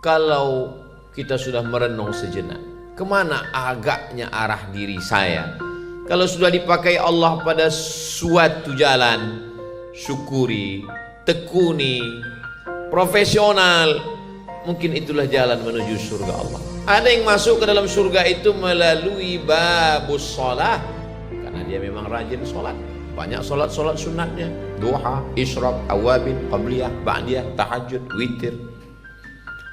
Kalau kita sudah merenung sejenak, kemana agaknya arah diri saya? Kalau sudah dipakai Allah pada suatu jalan, syukuri, tekuni, profesional, mungkin itulah jalan menuju surga Allah. Ada yang masuk ke dalam surga itu melalui babus sholat, karena dia memang rajin sholat. Banyak sholat sunatnya, duha, isyraq, awabin, qabliyah, ba'diyah, tahajud, witir.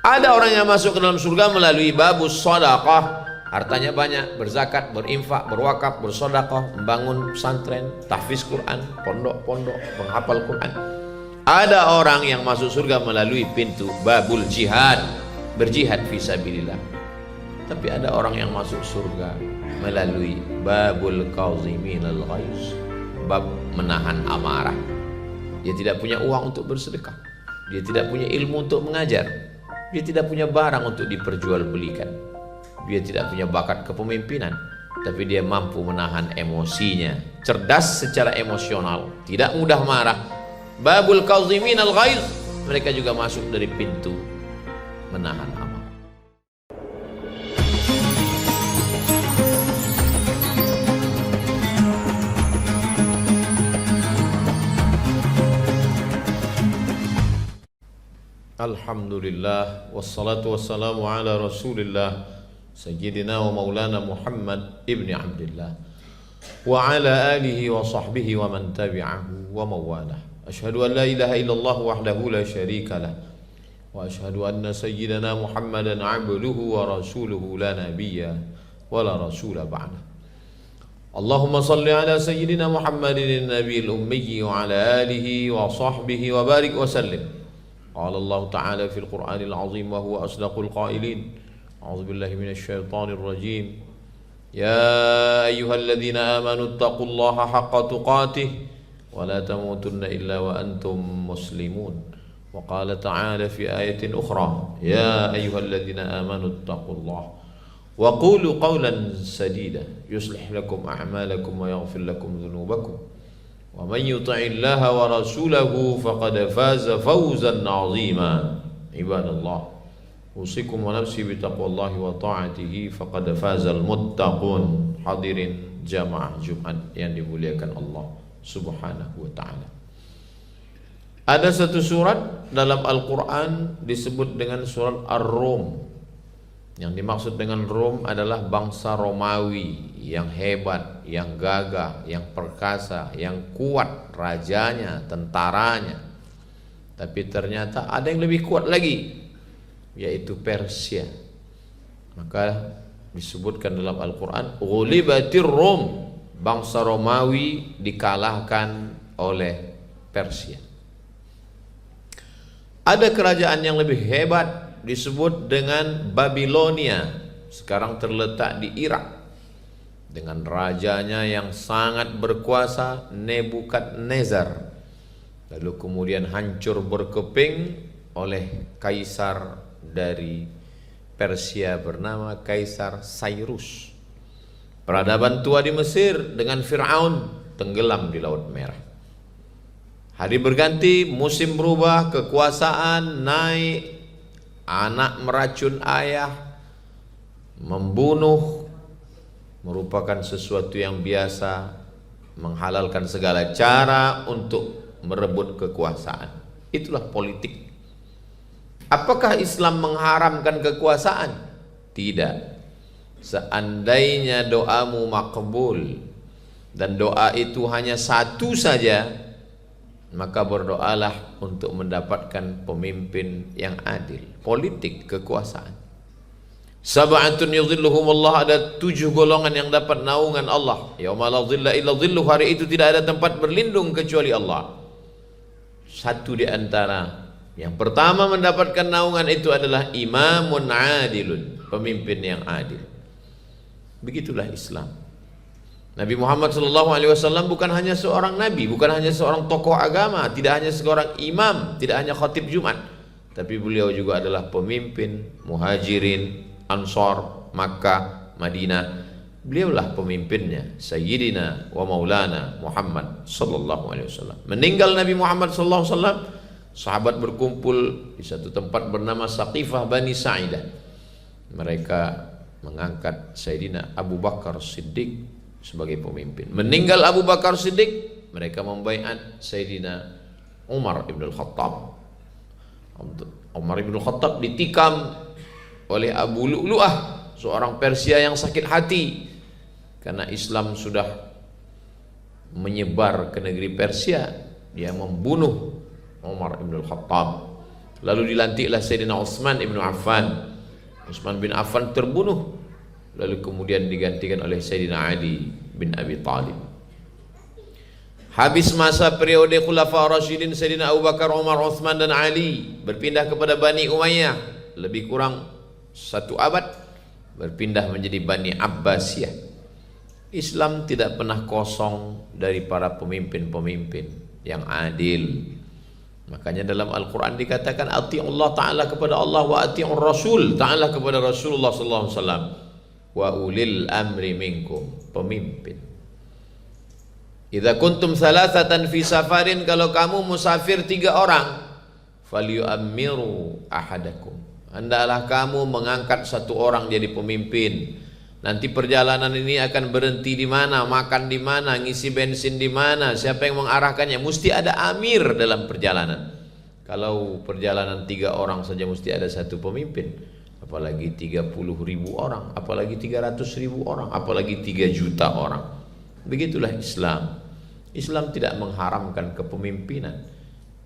Ada orang yang masuk ke dalam surga melalui babus shadaqah, hartanya banyak, berzakat, berinfak, berwakaf, bersedekah, membangun pesantren, tahfiz Quran, pondok-pondok, menghafal Quran. Ada orang yang masuk surga melalui pintu babul jihad, berjihad fisabilillah. Tapi ada orang yang masuk surga melalui babul qaziminal ghaiz, bab menahan amarah. Dia tidak punya uang untuk bersedekah, dia tidak punya ilmu untuk mengajar, dia tidak punya barang untuk diperjualbelikan, dia tidak punya bakat kepemimpinan, tapi dia mampu menahan emosinya, cerdas secara emosional, tidak mudah marah. Babul qazimin al-ghaiz, mereka juga masuk dari pintu menahan amarah. Alhamdulillah, wassalatu wassalamu ala rasulillah Sayyidina wa maulana Muhammad ibni Abdillah wa ala alihi wa sahbihi wa man tabi'ahu wa mawalah. Ashhadu an la ilaha illallah wahdahu la syarika lah, wa ashhadu anna sayyidina Muhammadan abduhu wa rasuluhu la nabiyya wa la rasula ba'dah. Allahumma salli ala sayyidina Muhammadin nabiyil ummi wa ala alihi wa sahbihi wa barik wa sallim. قال الله تعالى في القرآن العظيم وهو أصدق القائلين أعوذ بالله من الشيطان الرجيم يا أيها الذين آمنوا اتقوا الله حق تقاته ولا تموتن إلا وأنتم مسلمون وقال تعالى في آية أخرى يا أيها الذين آمنوا اتقوا الله وقولوا قولا سديدا يصلح لكم أعمالكم ويغفر لكم ذنوبكم ومن يطع الله ورسوله فقد فاز فوزا عظيما عباد الله أوصيكم ونفسي بتقوى الله وطاعته فقد فاز المتقون. Hadirin jamaah Jumat yang dimuliakan Allah Subhanahu wa taala. Ada satu surat dalam Al-Qur'an disebut dengan surat Ar-Rum. Yang dimaksud dengan Rom adalah bangsa Romawi yang hebat, yang gagah, yang perkasa, yang kuat rajanya, tentaranya. Tapi ternyata ada yang lebih kuat lagi, yaitu Persia. Maka disebutkan dalam Al-Quran, ghulibatir Rom, bangsa Romawi dikalahkan oleh Persia. Ada kerajaan yang lebih hebat disebut dengan Babilonia, sekarang terletak di Irak, dengan rajanya yang sangat berkuasa Nebukadnezar. Lalu kemudian hancur berkeping oleh kaisar dari Persia bernama Kaisar Cyrus. Peradaban tua di Mesir dengan Fir'aun tenggelam di Laut Merah. Hari berganti, musim berubah, kekuasaan naik. Anak meracun ayah, membunuh merupakan sesuatu yang biasa, menghalalkan segala cara untuk merebut kekuasaan. Itulah politik. Apakah Islam mengharamkan kekuasaan? Tidak. Seandainya doamu makbul dan doa itu hanya satu saja, maka berdoalah untuk mendapatkan pemimpin yang adil. Politik kekuasaan. Sab'atun yudhilluhumullah, ada 7 golongan yang dapat naungan Allah. Yauma la dhilla illa dhilluh, hari itu tidak ada tempat berlindung kecuali Allah. Satu di antara yang pertama mendapatkan naungan itu adalah imamun adilun, pemimpin yang adil. Begitulah Islam. Nabi Muhammad SAW bukan hanya seorang nabi, bukan hanya seorang tokoh agama, tidak hanya seorang imam, tidak hanya khatib Jumat, tapi beliau juga adalah pemimpin Muhajirin, Ansar, Makkah, Madinah. Beliaulah pemimpinnya, Sayyidina wa Maulana Muhammad SAW. Meninggal Nabi Muhammad SAW, Sahabat berkumpul di satu tempat bernama Saqifah Bani Sa'idah. Mereka mengangkat Sayyidina Abu Bakar Siddiq sebagai pemimpin. Meninggal Abu Bakar Siddiq, mereka membaiat Sayyidina Umar ibn al-Khattab. Umar ibn al-Khattab ditikam oleh Abu Lu'lu'ah, seorang Persia yang sakit hati karena Islam sudah menyebar ke negeri Persia. Dia membunuh Umar ibn al-Khattab. Lalu dilantiklah Sayyidina Utsman ibn Affan. Utsman bin Affan terbunuh, lalu kemudian digantikan oleh Sayyidina Ali bin Abi Thalib. Habis masa periode Khulafa Rasyidin, Sayyidina Abu Bakar, Umar, Utsman dan Ali berpindah kepada Bani Umayyah, lebih kurang 1 abad, berpindah menjadi Bani Abbasiyah. Islam tidak pernah kosong dari para pemimpin-pemimpin yang adil. Makanya dalam Al-Quran dikatakan ati'ullah, ta'ala kepada Allah, wa ati'ur Rasul, ta'ala kepada Rasulullah sallallahu alaihi wasallam, wa ulil amri minkum, pemimpin. Idza kuntum thalathatan fi safarin, kalau kamu musafir 3 orang, falyu'ammiru ahadakum, hendaklah kamu mengangkat 1 orang jadi pemimpin. Nanti perjalanan ini akan berhenti di mana, makan di mana, ngisi bensin di mana, siapa yang mengarahkannya. Mesti ada amir dalam perjalanan. Kalau perjalanan 3 orang saja mesti ada 1 pemimpin, apalagi 30.000 orang, apalagi 300.000 orang, apalagi 3 juta orang. Begitulah Islam. Islam tidak mengharamkan kepemimpinan.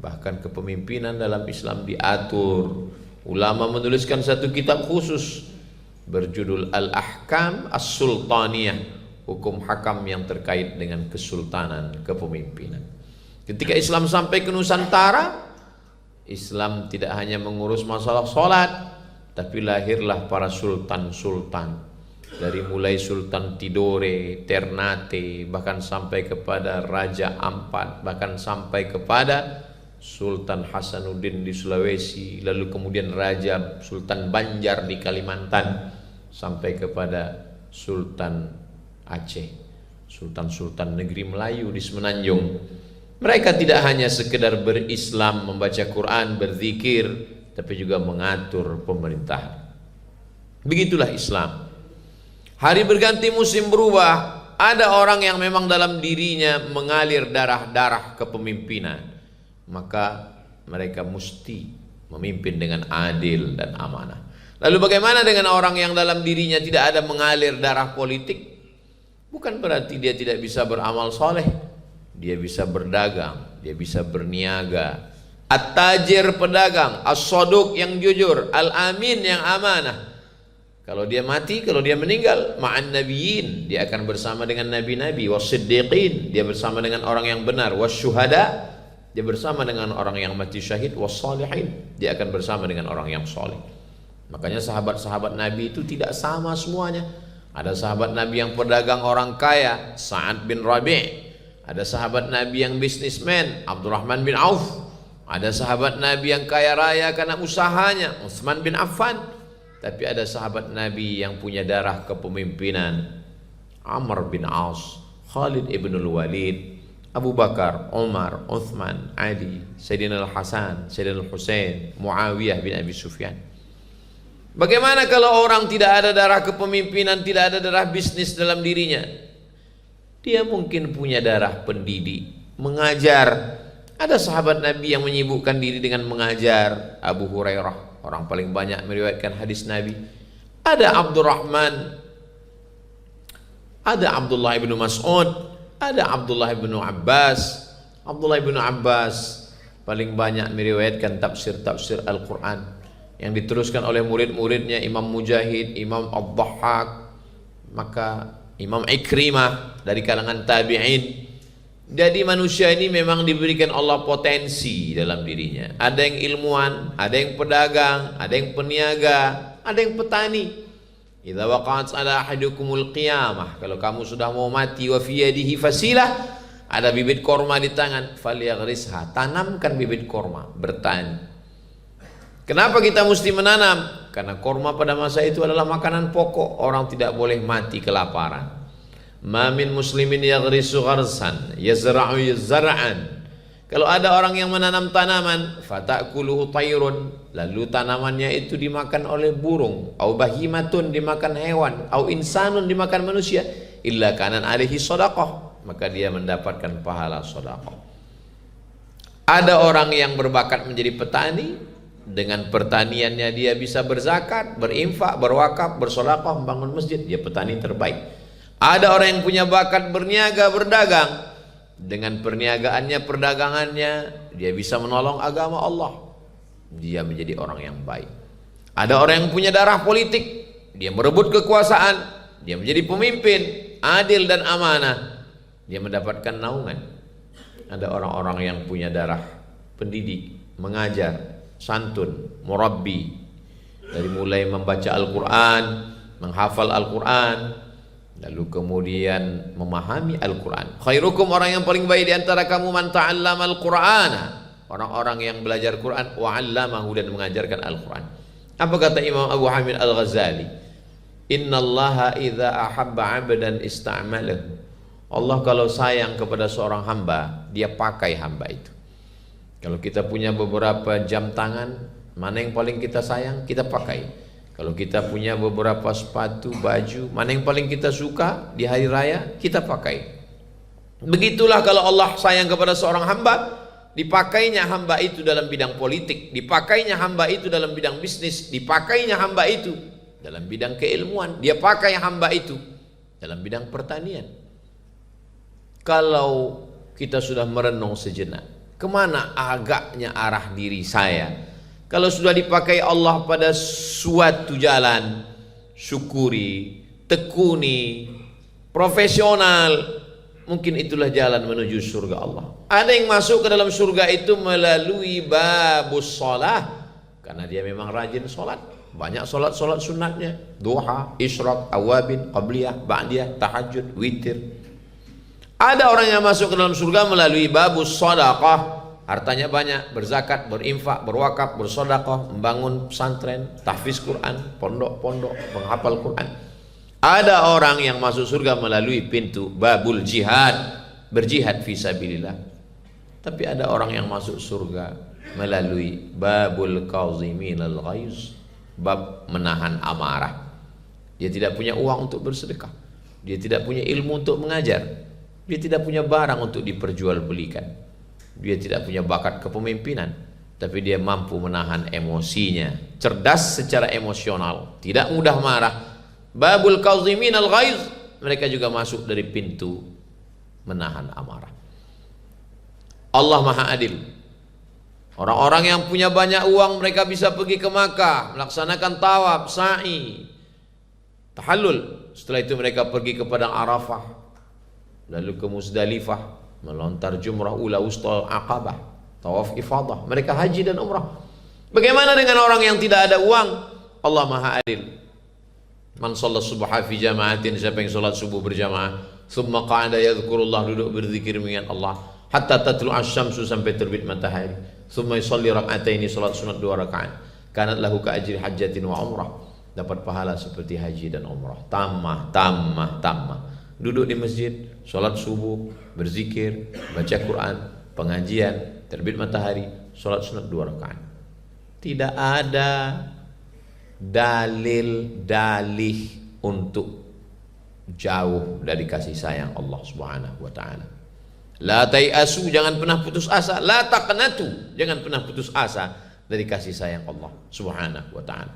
Bahkan kepemimpinan dalam Islam diatur. Ulama menuliskan 1 kitab khusus berjudul Al-Ahkam As-Sultaniyah, hukum hakam yang terkait dengan kesultanan, kepemimpinan. Ketika Islam sampai ke Nusantara, Islam tidak hanya mengurus masalah sholat, tapi lahirlah para sultan-sultan. Dari mulai Sultan Tidore, Ternate, bahkan sampai kepada Raja Ampat, bahkan sampai kepada Sultan Hasanuddin di Sulawesi, lalu kemudian Raja Sultan Banjar di Kalimantan, sampai kepada Sultan Aceh, Sultan-sultan negeri Melayu di Semenanjung. Mereka tidak hanya sekedar berislam, membaca Quran, berzikir, tapi juga mengatur pemerintahan. Begitulah Islam. Hari berganti, musim berubah. Ada orang yang memang dalam dirinya mengalir darah-darah kepemimpinan, maka mereka mesti memimpin dengan adil dan amanah. Lalu bagaimana dengan orang yang dalam dirinya tidak ada mengalir darah politik? Bukan berarti dia tidak bisa beramal soleh. Dia bisa berdagang, dia bisa berniaga. At-tajir pedagang, as-soduq yang jujur, al-amin yang amanah. Kalau dia mati, kalau dia meninggal, ma'an nabiyyin, dia akan bersama dengan nabi-nabi, was-siddiqin, dia bersama dengan orang yang benar, was-syuhada, dia bersama dengan orang yang mati syahid, was-salihin, dia akan bersama dengan orang yang soleh. Makanya sahabat-sahabat Nabi itu tidak sama semuanya. Ada sahabat Nabi yang pedagang orang kaya, Sa'ad bin Rabi'. Ada sahabat Nabi yang bisnismen, Abdurrahman bin Auf. Ada sahabat Nabi yang kaya raya karena usahanya, Utsman bin Affan. Tapi ada sahabat Nabi yang punya darah kepemimpinan, Amr bin As, Khalid ibn al-Walid, Abu Bakar, Umar, Uthman, Ali, Sayyidina Al-Hasan, Sayyidina Al-Husain, Muawiyah bin Abi Sufyan. Bagaimana kalau orang tidak ada darah kepemimpinan, tidak ada darah bisnis dalam dirinya? Dia mungkin punya darah pendidik, mengajar. Ada sahabat Nabi yang menyibukkan diri dengan mengajar. Abu Hurairah, orang paling banyak meriwayatkan hadis Nabi. Ada Abdurrahman, ada Abdullah ibn Mas'ud, ada Abdullah ibn Abbas. Abdullah ibn Abbas paling banyak meriwayatkan tafsir-tafsir Al-Quran yang diteruskan oleh murid-muridnya Imam Mujahid, Imam Ad-Dhahhak, maka Imam Ikrimah dari kalangan tabi'in. Jadi manusia ini memang diberikan Allah potensi dalam dirinya. Ada yang ilmuwan, ada yang pedagang, ada yang peniaga, ada yang petani. Idza waqa'at ala ahadukumul qiyamah, kalau kamu sudah mau mati, wa fi yadihi fasilah, ada bibit korma di tangan, falyaghrisha, tanamkan bibit korma, bertani. Kenapa kita mesti menanam? Karena korma pada masa itu adalah makanan pokok, orang tidak boleh mati kelaparan. Ma min muslimin yaghrisu gharsan yazra'u zar'an, Kalau ada orang yang menanam tanaman, fatakuluhu tayrun, lalu tanamannya itu dimakan oleh burung, au bahimatun dimakan hewan, au insanun dimakan manusia, illa kanan alaihi shadaqah, maka dia mendapatkan pahala sedekah. Ada orang yang berbakat menjadi petani, dengan pertaniannya dia bisa berzakat, berinfak, berwakaf, bersedekah, membangun masjid, dia petani terbaik. Ada orang yang punya bakat berniaga, berdagang, dengan perniagaannya, perdagangannya dia bisa menolong agama Allah, dia menjadi orang yang baik. Ada orang yang punya darah politik, dia merebut kekuasaan, dia menjadi pemimpin adil dan amanah, dia mendapatkan naungan. Ada orang-orang yang punya darah pendidik, mengajar, santun, murabbi, dari mulai membaca Al-Quran, menghafal Al-Quran, lalu kemudian memahami Al-Quran. Khairukum, orang yang paling baik di antara kamu, man ta'allama Al-Qur'ana, orang-orang yang belajar Quran, wa 'allamahu, dan mengajarkan Al-Quran. Apa kata Imam Abu Hamid Al-Ghazali? Innallaha idza ahabba 'abdan ista'malahu. Allah kalau sayang kepada seorang hamba, dia pakai hamba itu. Kalau kita punya beberapa jam tangan, mana yang paling kita sayang, kita pakai. Kalau kita punya beberapa sepatu, baju, mana yang paling kita suka di hari raya, kita pakai. Begitulah kalau Allah sayang kepada seorang hamba, dipakainya hamba itu dalam bidang politik, dipakainya hamba itu dalam bidang bisnis, dipakainya hamba itu dalam bidang keilmuan, dia pakai hamba itu dalam bidang pertanian. Kalau kita sudah merenung sejenak, kemana agaknya arah diri saya? Kalau sudah dipakai Allah pada suatu jalan, syukuri, tekuni, profesional, mungkin itulah jalan menuju surga Allah. Ada yang masuk ke dalam surga itu melalui babus sholat, karena dia memang rajin sholat. Banyak sholat sunatnya, duha, isyraq, awabin, qabliyah, ba'diyah, tahajud, witir. Ada orang yang masuk ke dalam surga melalui babus shadaqah, hartanya banyak, berzakat, berinfak, berwakaf, bersedekah, membangun pesantren, tahfiz Quran, pondok-pondok, menghafal Quran. Ada orang yang masuk surga melalui pintu babul jihad, berjihad fisabilillah. Tapi ada orang yang masuk surga melalui babul kaziminal ghaiz, bab menahan amarah. Dia tidak punya uang untuk bersedekah, dia tidak punya ilmu untuk mengajar, dia tidak punya barang untuk diperjualbelikan, dia tidak punya bakat kepemimpinan, tapi dia mampu menahan emosinya, cerdas secara emosional, tidak mudah marah. Babul kazimin al-ghaiz, mereka juga masuk dari pintu menahan amarah. Allah Maha Adil. Orang-orang yang punya banyak uang, mereka bisa pergi ke Makkah, melaksanakan tawaf, sa'i, tahallul. Setelah itu mereka pergi ke padang Arafah, lalu ke Muzdalifah, melontar jumrah ula wusta aqabah, tawaf ifadah. Mereka haji dan umrah. Bagaimana dengan orang yang tidak ada uang? Allah Maha Adil. Man sholat subha fi jama'atin, siapa yang sholat subuh berjamaah, thumma qa'ada yadhkurullah, duduk berzikir mengingat Allah, hatta tatlu asy-syamsu, sampai terbit matahari, thumma yusalli rak'ataini, sholat sunat 2 rakaat, kanat lahu ka ajri hajjatin wa umrah, dapat pahala seperti haji dan umrah. Tamah. Duduk di masjid, sholat subuh, berzikir, baca Quran, pengajian, terbit matahari, sholat sunat 2 rakaat. Tidak ada dalih untuk jauh dari kasih sayang Allah Subhanahu wa ta'ala. La tai'asu, jangan pernah putus asa. La taqnatu, jangan pernah putus asa dari kasih sayang Allah Subhanahu wa ta'ala.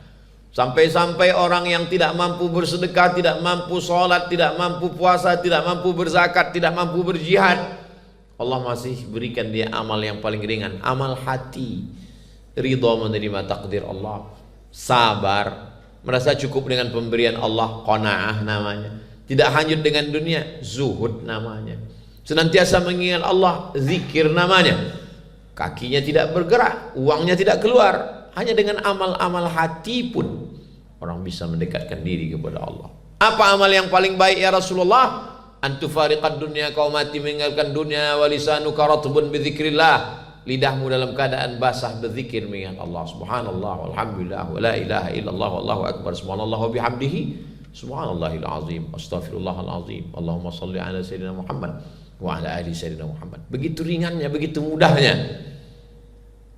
Sampai-sampai orang yang tidak mampu bersedekah, tidak mampu sholat, tidak mampu puasa, tidak mampu berzakat, tidak mampu berjihad, Allah masih berikan dia amal yang paling ringan, amal hati, ridha menerima takdir Allah, sabar, merasa cukup dengan pemberian Allah, qanaah namanya, tidak hanyut dengan dunia, zuhud namanya, senantiasa mengingat Allah, zikir namanya, kakinya tidak bergerak, uangnya tidak keluar. Hanya dengan amal-amal hati pun orang bisa mendekatkan diri kepada Allah. Apa amal yang paling baik ya Rasulullah? Antufariqad dunya, kau mati meninggalkan dunia, walisanuka ratbun bidzikrillah, lidahmu dalam keadaan basah berzikir mengingat Allah. Subhanallah walhamdulillah wa la ilaha illallah wallahu akbar, subhanallah wa bihamdihi subhanallahil azim, astaghfirullahal azim, Allahumma salli ala sayyidina Muhammad wa ala ali sayyidina Muhammad. Begitu ringannya, begitu mudahnya.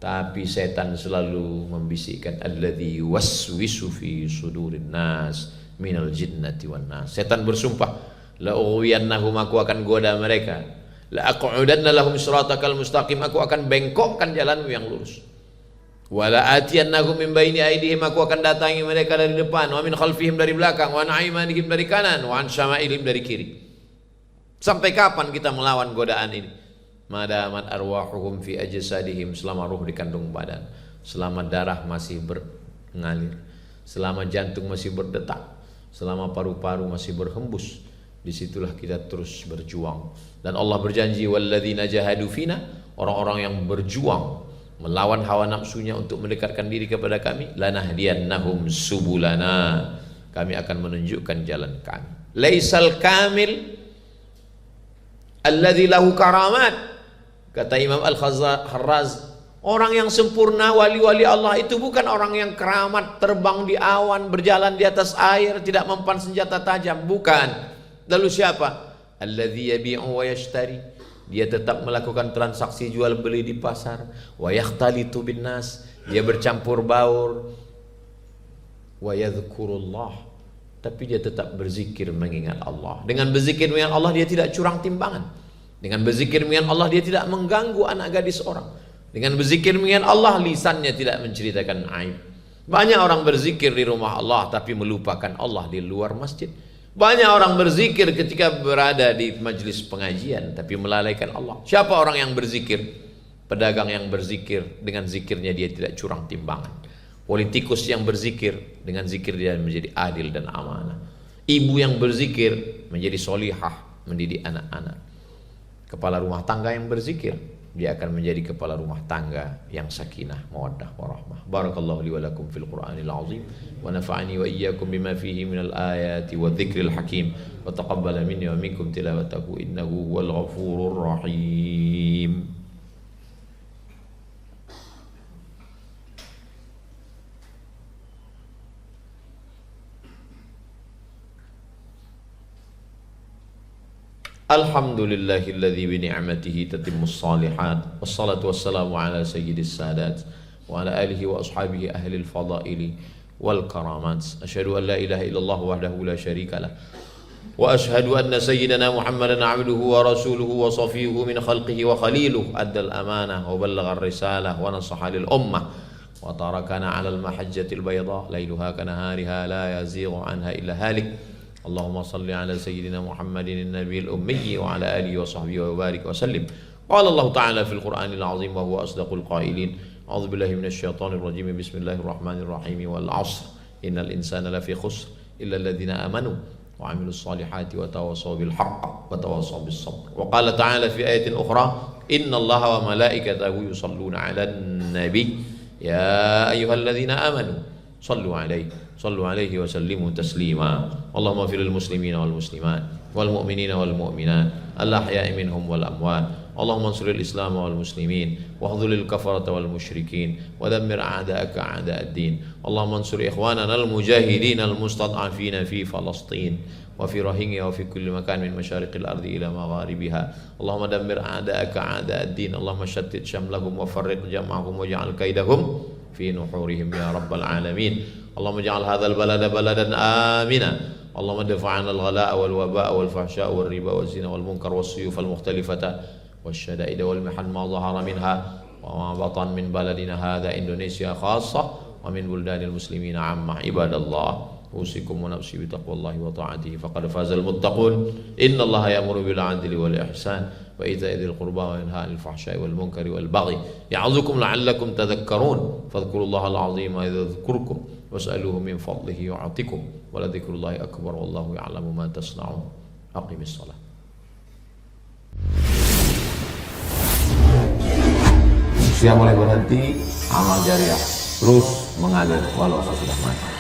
Tapi setan selalu membisikkan alladzi waswisu fi sudurin nas minal jinnati wan nas. Setan bersumpah, la ughwiyannahum, aku akan goda mereka. La aqudanna lahum siratakal mustaqim, aku akan bengkokkan jalanmu yang lurus. Wala atiyannahum min baini aydihim, aku akan datangi mereka dari depan, wa min khalfihim dari belakang, wa an aymanihim dari kanan, wa an syama'ilihim dari kiri. Sampai kapan kita melawan godaan ini? Madamat arwahuhum fi ajsadihim, selama ruh dikandung badan, selama darah masih mengalir, selama jantung masih berdetak, selama paru-paru masih berhembus, disitulah kita terus berjuang. Dan Allah berjanji, walladzina jahadu fina, orang-orang yang berjuang melawan hawa nafsunya untuk mendekatkan diri kepada kami, lanahdiyannahum subulana, kami akan menunjukkan jalan kami. Laisal kamil alladzi lahu karamat, kata Imam Al-Kharraz, orang yang sempurna, wali-wali Allah itu bukan orang yang keramat, terbang di awan, berjalan di atas air, tidak mempan senjata tajam, bukan. Lalu siapa? Alladzi yabi'u wa yashtari, dia tetap melakukan transaksi jual beli di pasar, wa yakhtalitu bin nas, dia bercampur baur, wa yadhkurullah, tapi dia tetap berzikir mengingat Allah. Dengan berzikir mengingat Allah dia tidak curang timbangan. Dengan berzikir mengingat Allah dia tidak mengganggu anak gadis orang. Dengan berzikir mengingat Allah lisannya tidak menceritakan aib. Banyak orang berzikir di rumah Allah tapi melupakan Allah di luar masjid. Banyak orang berzikir ketika berada di majelis pengajian tapi melalaikan Allah. Siapa orang yang berzikir? Pedagang yang berzikir, dengan zikirnya dia tidak curang timbangan. Politikus yang berzikir, dengan zikir dia menjadi adil dan amanah. Ibu yang berzikir menjadi solihah, mendidik anak-anak. Kepala rumah tangga yang berzikir, dia akan menjadi kepala rumah tangga yang sakinah, mawaddah, warahmah. Barakallahu li wa lakum fil Qur'anil azim, wa nafa'ani wa iyyakum bima fihi minal ayati wa dzikril hakim, wa taqabbala minni wa minkum tilawatahu innahu huwal ghafurur rahim. Alhamdulillahilladzi bi ni'matihi tatimmus shalihat, wassalatu wassalamu ala sayyidis sadat wa ala alihi wa ashabihi ahlil fadaili wal karamat. Asyhadu an la ilaha illallah wahdahu la syarikalah wa asyhadu anna sayyidana Muhammadan abduhu wa rasuluhu wa safiyuhu min khalqihi wa khaliluhu, addal amanah wa ballagha ar-risalah wa nasaha lil ummah wa tarakana 'alal mahajjatil bayda lailuha kanahariha la yazighu anha illa halik. Allahumma salli ala sayyidina Muhammadin an-nabiyil ummi wa ala alihi wa sahbihi wa barik wa sallim. Qala Allah ta'ala fil Qur'anil azim wa huwa asdaqul qailin. A'udzu billahi minasy syaithanir rajim. Bismillahirrahmanirrahim. Wal 'ashr innal insana lafi khusr illa alladziina amanu wa 'amilus solihati wa tawassaw bil haqq wa tawassaw bis sabr. Wa qala ta'ala fi ayatin ukhra, innallaha wa malaikatahu yusalluna 'alan nabi ya ayyuhalladzina amanu sallu 'alaihi wa sallimu taslima. Allahumma fil muslimina wal muslimat wal mu'minina wal mu'minat al ahya'i minhum wal amwat. Allahumma ansuril islam wal muslimin wa khudhulil kafarata wal musyrikin wa dammir a'da'aka a'da'ad din. Allahumma ansur ikhwanana al mujahidin al mustad'afina fi Falastin wa fi Rohingya wa fi kulli makan min masyariqil ardi ila magharibiha. Allahumma dammir a'da'aka a'da'ad din. Allahumma shattit shamlahum wa farriq jam'ahum wa ja'al kaidahum fi nuhurihim ya rabbal alamin. Allahumma ja'al hadzal balada baladan amina. Allahumma dafa'na al-ghalaa wal wabaa wal fahsyaa wal riba waz zina wal munkar was suyuf al mukhtalifata wasyada'id wal mihan ma dhahara minha wa ma batan min baladina hadha Indonesia khassah wa min buldanil muslimin 'amma. Ibadallah, usikum wa nafsi bi taqwallahi wa ta'atihi faqad fazal muttaqun. Innallaha ya'muru bil 'adli wal ihsan wa ita'i dzil qurba wa yanha 'anil fahsya'i wal munkari wal baghi ya'idzukum la'allakum tadhakkarun. Fadhkurullahal 'azima yadhkurkum was'aluhu min fadlihi yu'atikum wa la dzikrullahi akbar wallahu ya'lamu ma tasna'un. Aqimis shalah. Usia mulai berhenti, amal jariah terus mengalir walau sudah mati.